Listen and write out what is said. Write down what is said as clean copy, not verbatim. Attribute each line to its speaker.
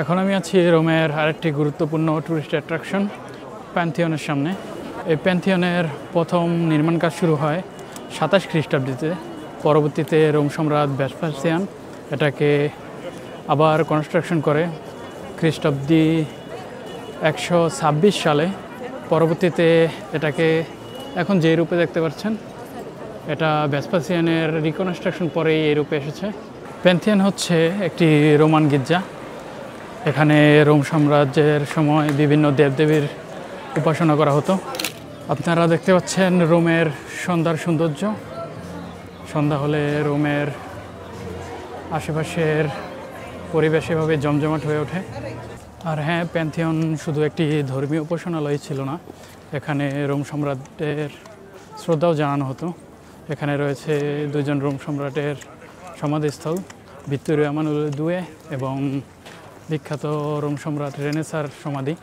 Speaker 1: এখন আমি আছি রোমের আরেকটি গুরুত্বপূর্ণ টুরিস্ট অ্যাট্রাকশন প্যান্থিয়নের সামনে। এই প্যান্থিয়নের প্রথম নির্মাণ কাজ শুরু হয় 27 খ্রিস্টাব্দে। পরবর্তীতে রোম সম্রাট ভেসপাসিয়ান এটাকে আবার কনস্ট্রাকশন করে খ্রিস্টাব্দে 126 সালে। পরবর্তীতে এটাকে এখন যে রূপে দেখতে পাচ্ছেন, এটা ভেসপাসিয়ানের রিকনস্ট্রাকশন পরেই এই রূপে এসেছে। প্যান্থিয়ন হচ্ছে একটি রোমান গির্জা। এখানে রোম সাম্রাজ্যের সময় বিভিন্ন দেবদেবীর উপাসনা করা হতো। আপনারা দেখতে পাচ্ছেন রোমের সন্ধ্যার সৌন্দর্য। সন্ধ্যা হলে রোমের আশেপাশের পরিবেশ এভাবে জমজমাট হয়ে ওঠে। আর হ্যাঁ, প্যান্থিয়ন শুধু একটি ধর্মীয় উপাসনালয় ছিল না, এখানে রোম সম্রাটের শ্রদ্ধাও জানানো হতো। এখানে রয়েছে দুজন রোম সম্রাটের সমাধিস্থল, ভিক্টোরিও এমানুয়েল দুয়ে এবং বিখ্যাত রোম সম্রাট রেনেসার সমাধি।